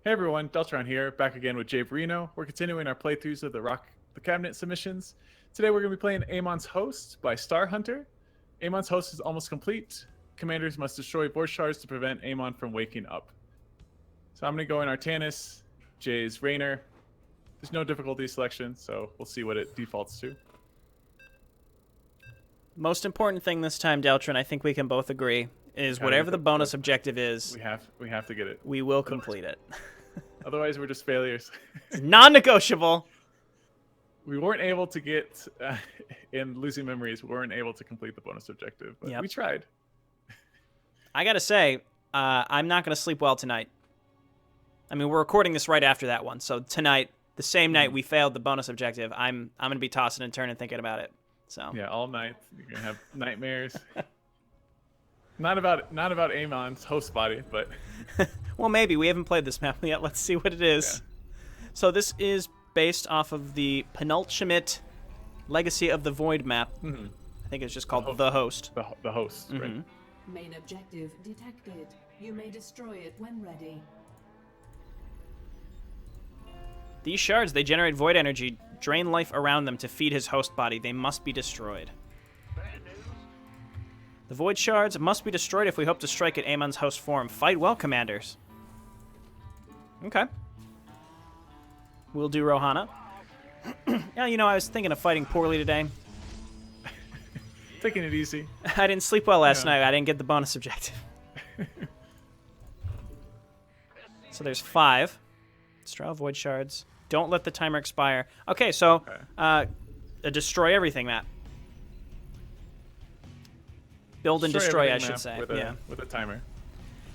Hey everyone, Deltron here, back again with Jayborino. We're continuing our playthroughs of the Cabinet submissions. Today we're going to be playing Amon's Host by Star Hunter. Amon's Host is almost complete. Commanders must destroy void shards to prevent Amon from waking up. So I'm going to go in Artanis, Jay's Raynor. There's no difficulty selection, so we'll see what it defaults to. Most important thing this time, Deltron, I think we can both agree, is whatever the bonus objective is, we have to get it. we will complete it. Otherwise, we're just failures. Non-negotiable. We weren't able to get, in Losing Memories, we weren't able to complete the bonus objective, but we tried. I gotta say, I'm not gonna sleep well tonight. I mean, we're recording this right after that one, so tonight, the same night we failed the bonus objective, I'm gonna be tossing and turning thinking about it. So yeah, all night you're gonna have nightmares. Not about Amon's host body, but well, maybe we haven't played this map yet. Let's see what it is. Yeah. So this is based off of the penultimate Legacy of the Void map. I think it's just called The Host. The Host, right? Main objective detected. You may destroy it when ready. These shards, they generate void energy, drain life around them to feed his host body. They must be destroyed. The void shards must be destroyed if we hope to strike at Amon's host form. Fight well, commanders. Okay. We'll do Rohana. Yeah, you know, I was thinking of fighting poorly today. Taking it easy. I didn't sleep well last night. I didn't get the bonus objective. So there's 5. Straw void shards. Don't let the timer expire. Okay, so a destroy everything map. Build and destroy, I should say. With a timer.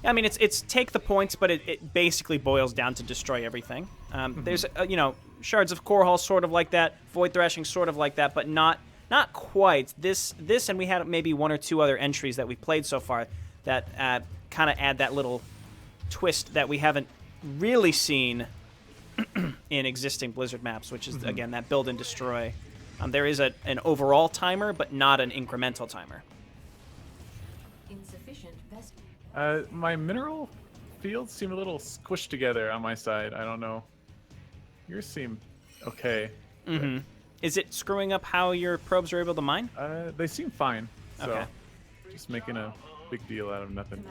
Yeah, I mean, it's take the points, but it basically boils down to destroy everything. There's, you know, shards of core hull sort of like that, void thrashing sort of like that, but not quite. This, and we had maybe 1 or 2 other entries that we've played so far that kind of add that little twist that we haven't really seen in existing Blizzard maps, which is, again, that build and destroy. There is an overall timer, but not an incremental timer. Insufficient vest. My mineral fields seem a little squished together on my side. I don't know. Yours seem okay. Is it screwing up how your probes are able to mine? They seem fine. So Okay. just making a big deal out of nothing.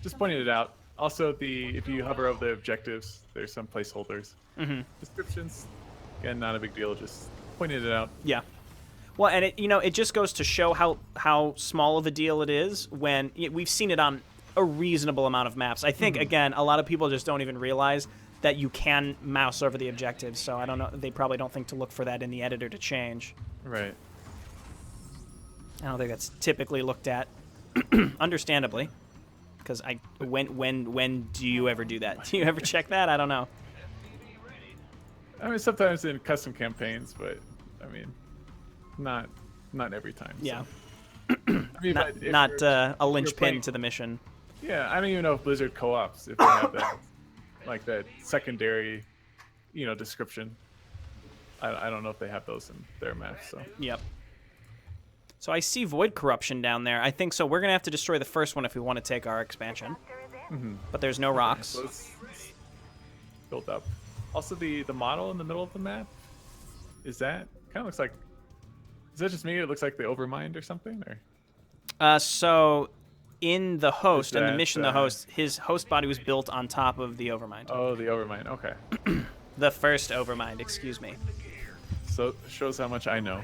Just pointing it out. Also, if you hover over the objectives, there's some placeholders. Descriptions, again, not a big deal. Just pointing it out. Yeah. Well, and it just goes to show how small of a deal it is when we've seen it on a reasonable amount of maps. I think again, a lot of people just don't even realize that you can mouse over the objectives. So I don't know. They probably don't think to look for that in the editor to change. Right. I don't think that's typically looked at, understandably. Because when do you ever do that? Do you ever check that? I don't know. I mean, sometimes in custom campaigns, but I mean, not every time. Yeah. So. I mean, not a linchpin to the mission. Yeah, I don't even know if Blizzard co-ops if they have that, like that secondary, description. I don't know if they have those in their maps. So. Yep. So I see Void Corruption down there. I think so. We're going to have to destroy the first one if we want to take our expansion. But there's no rocks. So it's built up. Also, the model in the middle of the map, is that kind of looks like... Is that just me? It looks like the Overmind or something? Or so in the host, in the mission, the host, his host body was built on top of the Overmind. Oh, the Overmind. Okay. The first Overmind, excuse me. So shows how much I know.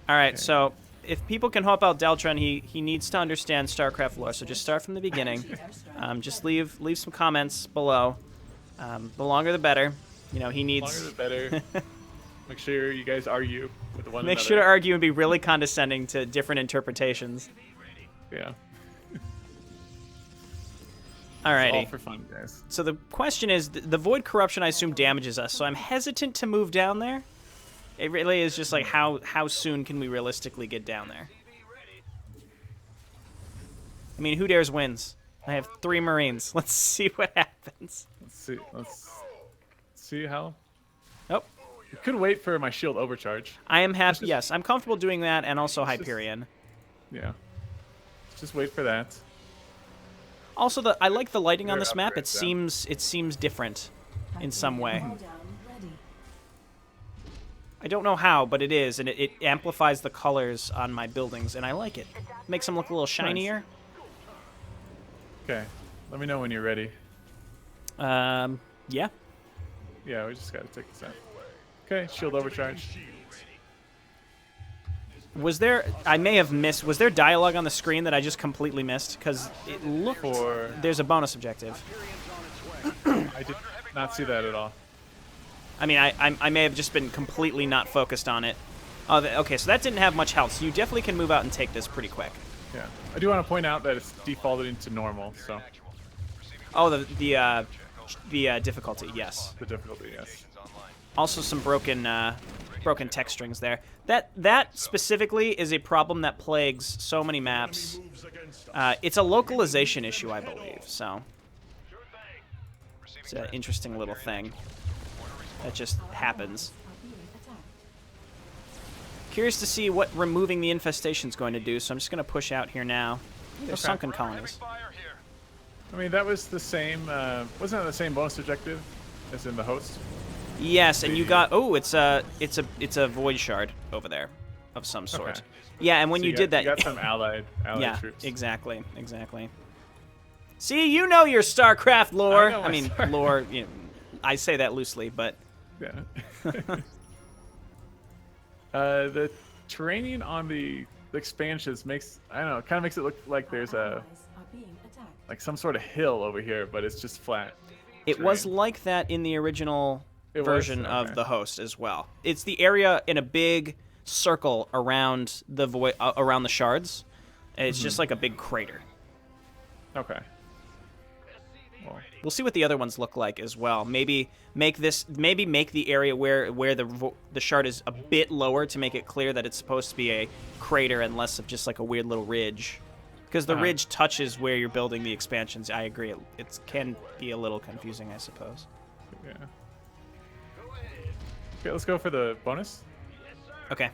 All right, so if people can help out Deltron, he needs to understand StarCraft lore. So just start from the beginning. Just leave some comments below. The longer the better. He needs. The longer the better. Make sure you guys argue with one another. Make sure to argue and be really condescending to different interpretations. Yeah. Alrighty. It's all for fun, guys. So the question is, the Void Corruption, I assume, damages us. So I'm hesitant to move down there. It really is just like how soon can we realistically get down there? I mean, who dares wins? I have 3 Marines. Let's see what happens. Let's see how. Oh. You could wait for my shield overcharge. I am happy. Yes, I'm comfortable doing that, and also Hyperion. Yeah. Let's just wait for that. Also, I like the lighting on this map. It Upgrades, yeah. seems different in some way. Hold down ready. I don't know how, but it is, and it amplifies the colors on my buildings, and I like it. Makes them look a little shinier. Okay. Let me know when you're ready. Yeah. Yeah, we just gotta take this out. Okay, shield overcharge. Was there? I may have missed. Was there dialogue on the screen that I just completely missed? Because it looked. There's a bonus objective. I did not see that at all. I mean, I may have just been completely not focused on it. Oh, okay, so that didn't have much health. So you definitely can move out and take this pretty quick. Yeah, I do want to point out that it's defaulted into normal, so Oh, the difficulty, yes. the difficulty, yes. Also, some broken text strings there. That specifically is a problem that plagues so many maps. It's a localization issue, I believe. So it's an interesting little thing that just happens. Curious to see what removing the infestation is going to do. So I'm just going to push out here now. There's sunken colonies. I mean, that was the same. Wasn't that the same bonus objective as in the host? Yes, and you got it's a void shard over there of some sort. Okay. Yeah, and when So you did that, you got some allied yeah, troops. exactly. See, you know your StarCraft lore. I know I mean, my lore. You know, I say that loosely, but Yeah. The terrain on the expansions makes kind of makes it look like there's Allies are being attacked. like some sort of hill over here, but it's just flat. it was terrain. like that in the original It was? version of Okay. the host as well. It's the area in a big circle around the around the shards. And it's just like a big crater. Okay. Well, We'll see what the other ones look like as well. Maybe make the area where the shard is a bit lower to make it clear that it's supposed to be a crater and less of just like a weird little ridge. Because the ridge touches where you're building the expansions. I agree. It can be a little confusing, I suppose. yeah. Okay, let's go for the bonus. Okay.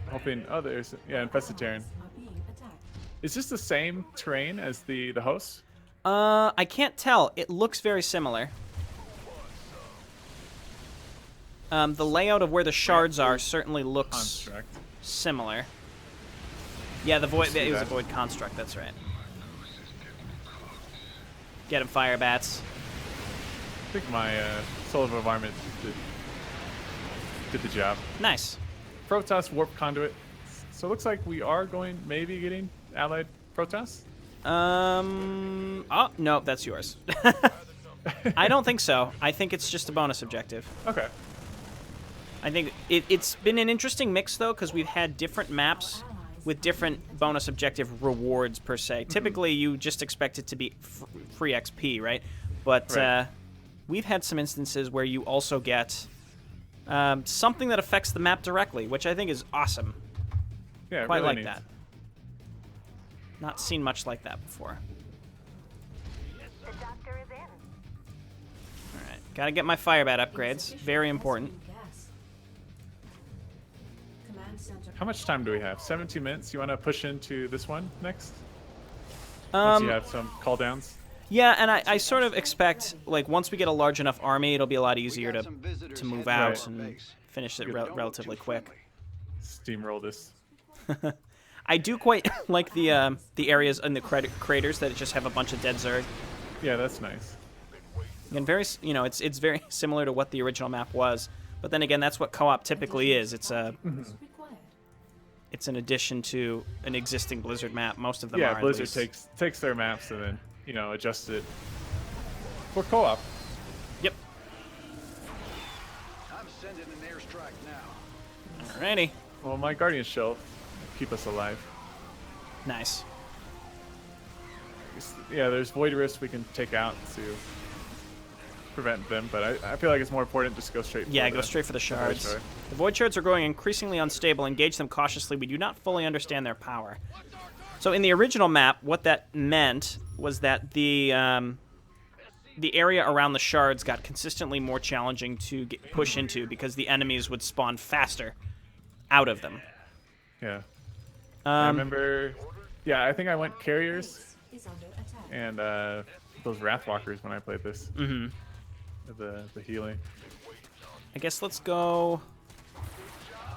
Hoping. Oh, there's infested terrain. Are being attacked. Is this the same terrain as the host? I can't tell. It looks very similar. The layout of where the shards are certainly looks Construct. similar. Yeah, the void. See It was a that. void construct. That's right. Get him, fire bats. I think my solar bombardment did the job. Nice. Protoss warp conduit. So it looks like we are maybe getting allied Protoss. Oh no, that's yours. I don't think so. I think it's just a bonus objective. Okay. I think it's been an interesting mix though, because we've had different maps with different bonus objective rewards per se. Typically, you just expect it to be free XP, right? But Right. we've had some instances where you also get something that affects the map directly, which I think is awesome. Yeah, Quite really like neat. that. Not seen much like that before. The doctor is in. All right, gotta get my firebat upgrades. Very important. Gas. Command center. How much time do we have? 17 minutes. You want to push into this one next? Once you have some call downs. Yeah, and I sort of expect, like, once we get a large enough army, it'll be a lot easier to move out Right. and finish it relatively quick. Steamroll this. I do quite like the areas in the craters that just have a bunch of dead Zerg. Yeah, that's nice. And it's very similar to what the original map was. But then again, that's what co-op typically is. It's Required. an addition to an existing Blizzard map. Most of them Yeah, are. at Blizzard least. takes their maps and then adjusts it for co-op. Yep. I'm sending an airstrike now. Alrighty. Well, my Guardian Shell keep us alive. Nice. Yeah, there's Void Rifts we can take out to prevent them, but I feel like it's more important just go straight. Yeah, for go the- straight for the Void shards. Shard. The void shards are growing increasingly unstable. Engage them cautiously. We do not fully understand their power. So in the original map, what that meant was that the area around the shards got consistently more challenging to push into because the enemies would spawn faster out of them. Yeah. I Um, remember. Yeah, I think I went carriers, Is under attack. and those Wrathwalkers when I played this. Mm-hmm. The healing. I guess let's go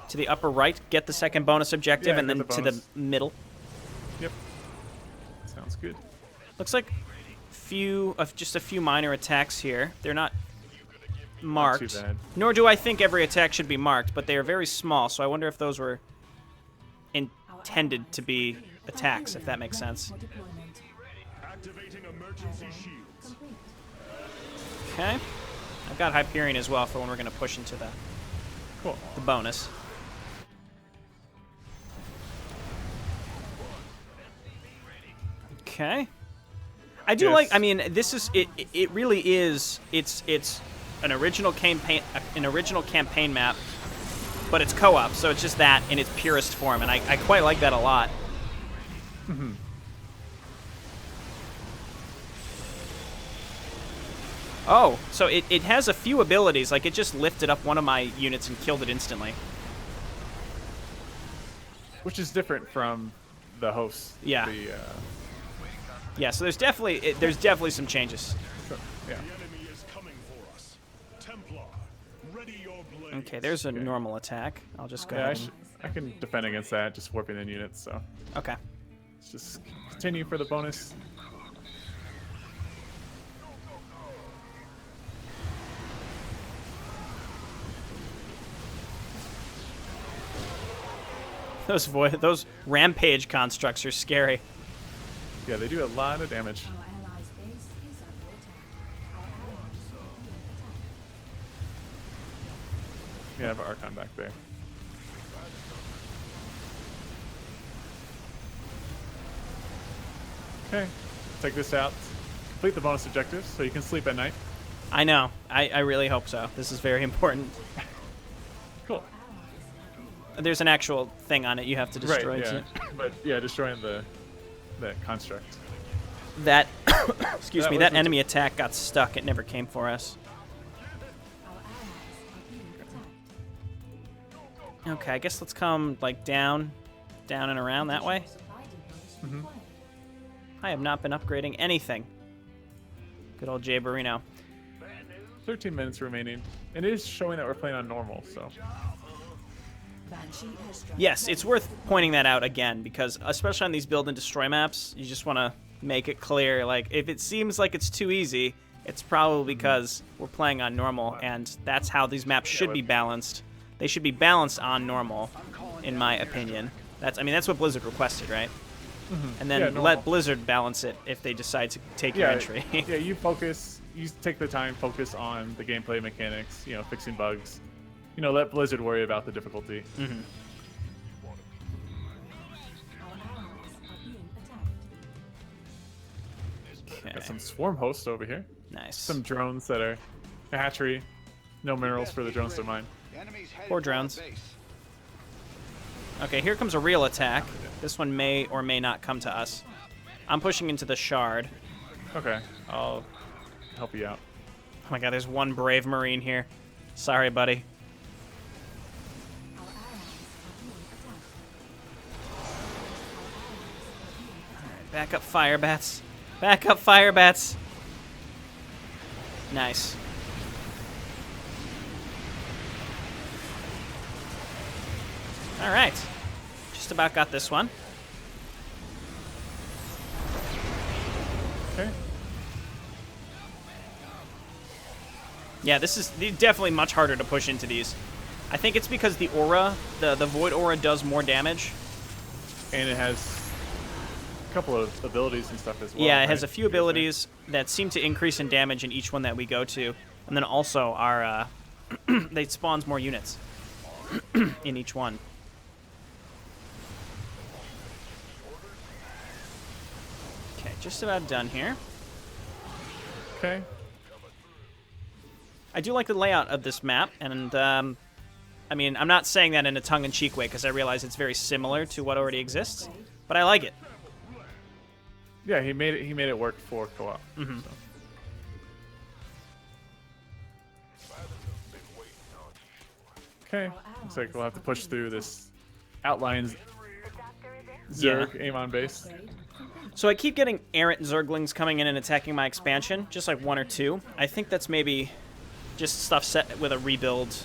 to the upper right, get the second bonus objective, Yeah, and then get the to the bonus. middle. Yep. Sounds good. Looks like just a few minor attacks here. They're not marked. Not too bad. Nor do I think every attack should be marked, but they are very small, so I wonder if those were intended to be attacks, if that makes sense. Activating emergency shields. Okay. I've got Hyperion as well for when we're going to push into Cool. the bonus. Okay. I do Yes. like. I mean, this is it. It really is. It's an original campaign map, but it's co-op, so it's just that in its purest form, and I quite like that a lot. Mm-hmm. Oh, so it has a few abilities. Like, it just lifted up one of my units and killed it instantly. Which is different from the host. Yeah. Yeah, so there's definitely some changes. Yeah. The enemy is coming for us. Templar, ready your blade. Okay, there's a normal attack. I'll just go Yeah, ahead I can defend against that, just warping in units. So Okay. let's just continue for the bonus. Those rampage constructs are scary. Yeah, they do a lot of damage. Our allies' base is under attack. Our allies are being attacked. Yeah, I have an Archon back there. Okay, take this out. Complete the bonus objectives so you can sleep at night. I know. I really hope so. This is very important. Cool. There's an actual thing on it you have to destroy. Right, yeah. too. But yeah, destroying the construct. That excuse That me, that wasn't- enemy attack got stuck. It never came for us. Our allies are being attacked. Okay, I guess let's come like down and around that way. Supply depots Mm-hmm. required. I have not been upgrading anything. Good old Jayborino. 13 minutes remaining. It is showing that we're playing on normal, so. Banshee airstrike Yes, ready. it's worth pointing that out again because especially on these build and destroy maps, you just want to make it clear. Like, if it seems like it's too easy, it's probably because we're playing on normal, and that's how these maps should be balanced. They should be balanced on normal, in my opinion. That's what Blizzard requested, right? And then Yeah, let normal. Blizzard balance it if they decide to take your Yeah, entry. yeah, you take the time, focus on the gameplay mechanics, fixing bugs. Let Blizzard worry about the difficulty. Our allies are being attacked. Okay, Got some swarm hosts over here. nice. Some drones that are a hatchery. No minerals for the drones to mine. Enemies headed Poor for our drones. base. Okay, here comes a real attack. This one may or may not come to us. I'm pushing into the shard. Okay, I'll help you out. Oh my god, there's one brave Marine here. Sorry, buddy. Our allies are being attacked. Back up, fire bats. Back up, fire bats. Nice. All right. Just about got this one. Okay. Yeah, this is definitely much harder to push into these. I think it's because the aura, the void aura does more damage. And it has a couple of abilities and stuff as well. Yeah, it has a right? few abilities that seem to increase in damage in each one that we go to. And then also our they spawns more units in each one. Okay, just about done here. Okay. I do like the layout of this map, and I mean, I'm not saying that in a tongue-in-cheek way because I realize it's very similar to what already exists, but I like it. Yeah, he made it work for co-op. Mhm. So. Okay. Looks like we'll have to push through this outlines The doctor is in. Zerg Amon base. Upgrade complete. So I keep getting errant Zerglings coming in and attacking my expansion, just like 1 or 2. I think that's maybe just stuff set with a rebuild.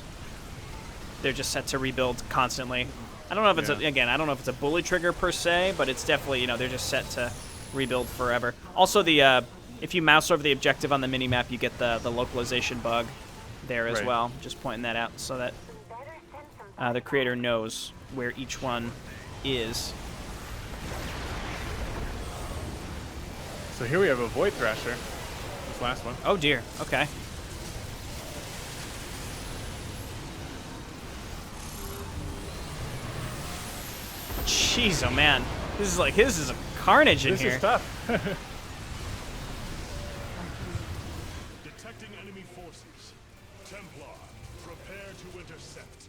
They're just set to rebuild constantly. I don't know if it's again, I don't know if it's a bully trigger per se, but it's definitely, you know, they're just set to rebuild forever. Also, the if you mouse over the objective on the minimap, you get the localization bug there as well. Just pointing that out so that the creator knows where each one is. So here we have a Void Thrasher. This last one. Oh dear. Okay. Jeez, oh man. This is a carnage in here. This is tough. Detecting enemy forces. Templar, prepare to intercept.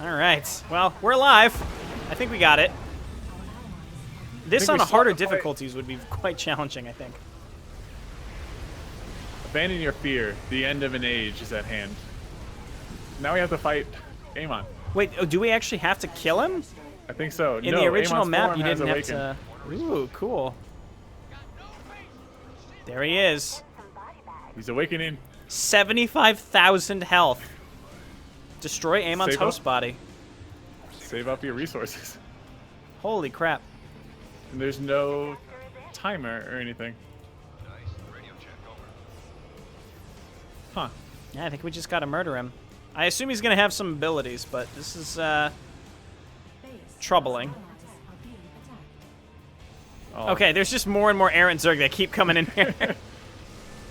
All right. Well, we're alive. I think we got it. This on a harder difficulties would be quite challenging, I think. Abandon your fear. The end of an age is at hand. Now we have to fight Amon. Wait, oh, do we actually have to kill him? I think so. In No, the original Amon's map, form you has didn't have awakened. to... Ooh, cool. There he is. He's awakening. 75,000 health. Destroy Amon's Save host up. body. Save up your resources. Holy crap. And there's no timer or anything. Huh. Yeah, I think we just gotta murder him. I assume he's gonna have some abilities, but this is troubling. Oh. Okay, there's just more and more errant Zerg that keep coming in here.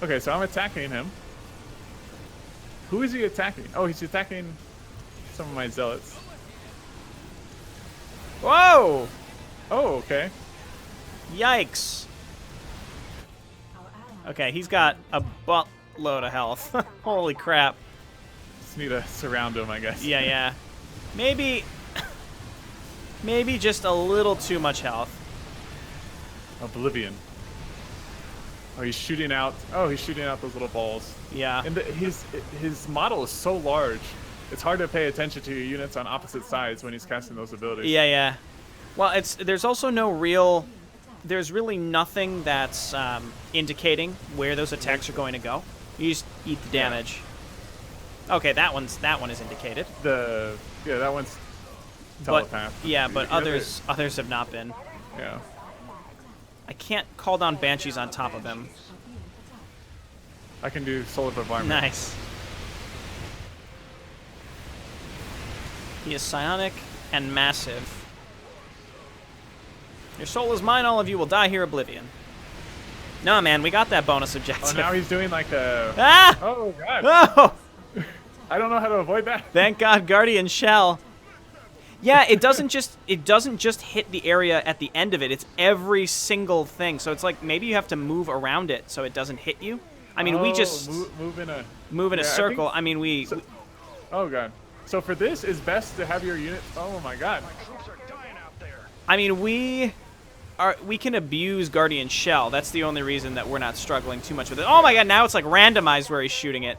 Okay, so I'm attacking him. Who is he attacking? Oh, he's attacking some of my zealots. Whoa! Oh, okay. Yikes. Okay, he's got a buttload of health. Holy crap. Just need to surround him, I guess. Yeah. Maybe just a little too much health. Oblivion. Oh, he's shooting out. Oh, he's shooting out those little balls. Yeah. And his model is so large. It's hard to pay attention to your units on opposite sides when he's casting those abilities. Yeah. Well, there's also no real... There's really nothing that's indicating where those attacks are going to go. You just eat the damage. Okay, that one is indicated. That one's telepath. But others have not been. Yeah. I can't call down Banshees on top of him. I can do solar bombardment. Nice. He is psionic and massive. Your soul is mine, all of you will die here, Oblivion. No, man, we got that bonus objective. Oh, now he's doing like the... Ah! Oh, God. Oh! I don't know how to avoid that. Thank God, Guardian Shell. Yeah, it doesn't just hit the area at the end of it. It's every single thing. So it's like maybe you have to move around it so it doesn't hit you. I mean, we just move in a circle. I think, we. Oh God. So for this, it's best to have your unit. Oh my God. I mean, we can abuse Guardian Shell. That's the only reason that we're not struggling too much with it. Oh my God! Now it's like randomized where he's shooting it.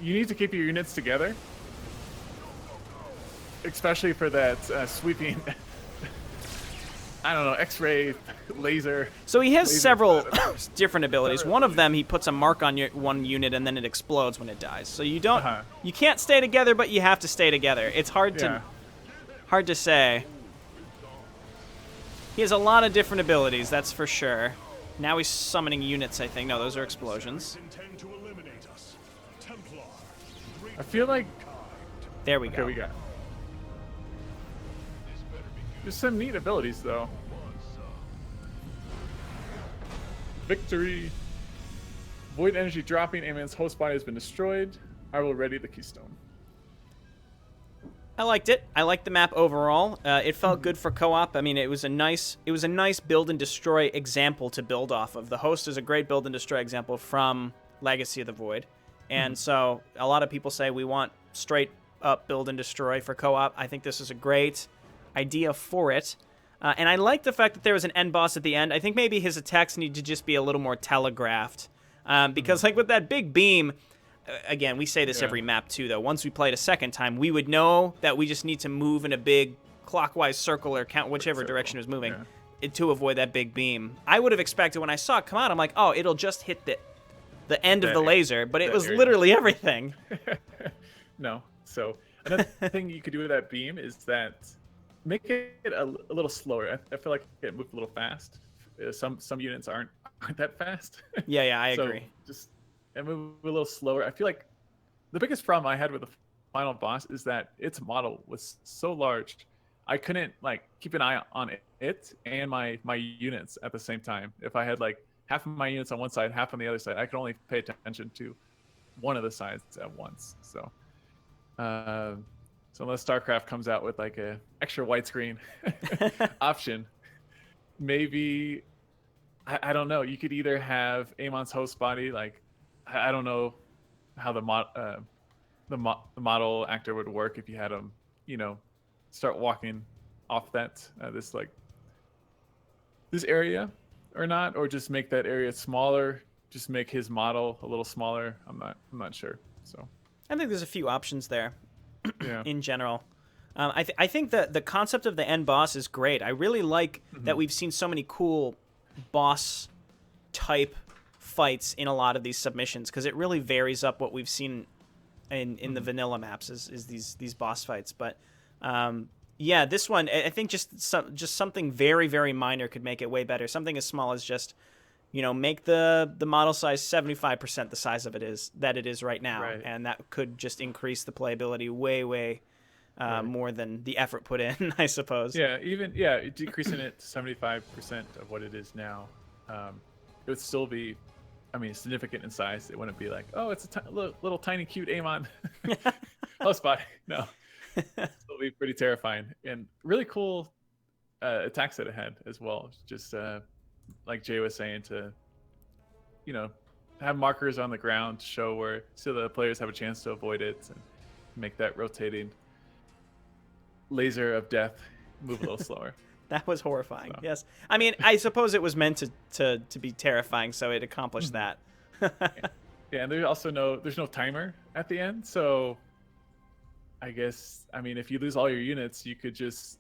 You need to keep your units together. Especially for that sweeping, I don't know, X-ray, laser. So he has several different abilities. One of them, he puts a mark on one unit and then it explodes when it dies. So you don't, you can't stay together, but you have to stay together. It's hard to say. He has a lot of different abilities, that's for sure. Now he's summoning units, I think. No, those are explosions. I feel like. There we go. Okay, we got. There's some neat abilities, though. Victory. Void energy dropping. Amon's host body has been destroyed. I will ready the keystone. I liked it. I liked the map overall. It felt good for co-op. I mean, it was a nice build and destroy example to build off of. The host is a great build and destroy example from Legacy of the Void. And so a lot of people say we want straight up build and destroy for co-op. I think this is a great idea for it. And I like the fact that there was an end boss at the end. I think maybe his attacks need to just be a little more telegraphed. Because like with that big beam, again, we say this every map too, though. Once we played a second time, we would know that we just need to move in a big clockwise circle or count whichever Circle, direction it was moving yeah. to avoid that big beam. I would have expected when I saw it come out, I'm like, oh, it'll just hit the end of the laser, but it was literally everything. No. So another thing you could do with that beam is that make it a little slower. I feel like it moved a little fast. Some units aren't that fast. Yeah, I So agree. just move a little slower. I feel like the biggest problem I had with the final boss is that its model was so large. I couldn't like keep an eye on it and my units at the same time. If I had like half of my units on one side, half on the other side, I could only pay attention to one of the sides at once. So, so unless StarCraft comes out with like a extra widescreen option, maybe I don't know. You could either have Amon's host body, like I don't know how the model actor would work if you had him, start walking off that this area or not, or just make that area smaller, just make his model a little smaller. I'm not sure. So I think there's a few options there. Yeah. In general, I think that the concept of the end boss is great. I really like that we've seen so many cool boss type fights in a lot of these submissions, because it really varies up what we've seen in the vanilla maps is these boss fights. But yeah, this one I think just something very, very minor could make it way better. Something as small as just make the model size 75% the size of it is right now, Right. and that could just increase the playability way more than the effort put in, I suppose. Yeah, decreasing it to 75% of what it is now, it would still be, significant in size. It wouldn't be like, oh, it's a little tiny cute Amon host body. No, it'll be pretty terrifying and really cool attacks that it had as well. Just like Jay was saying, to have markers on the ground to show where, so the players have a chance to avoid it and make that rotating laser of death move a little slower. That was horrifying. So. Yes. I suppose it was meant to be terrifying, so it accomplished that. Yeah, and there's no timer at the end, so I guess, if you lose all your units, you could just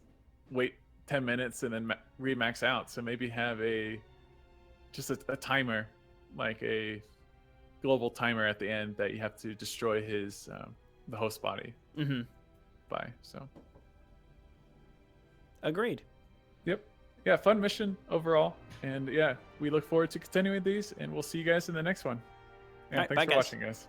wait 10 minutes and then re-max out. So maybe have a timer, like a global timer at the end that you have to destroy his the host body by. So agreed. Yep. Yeah, fun mission overall. And yeah, we look forward to continuing these, and we'll see you guys in the next one. And All right, thanks bye, for guys. watching, guys.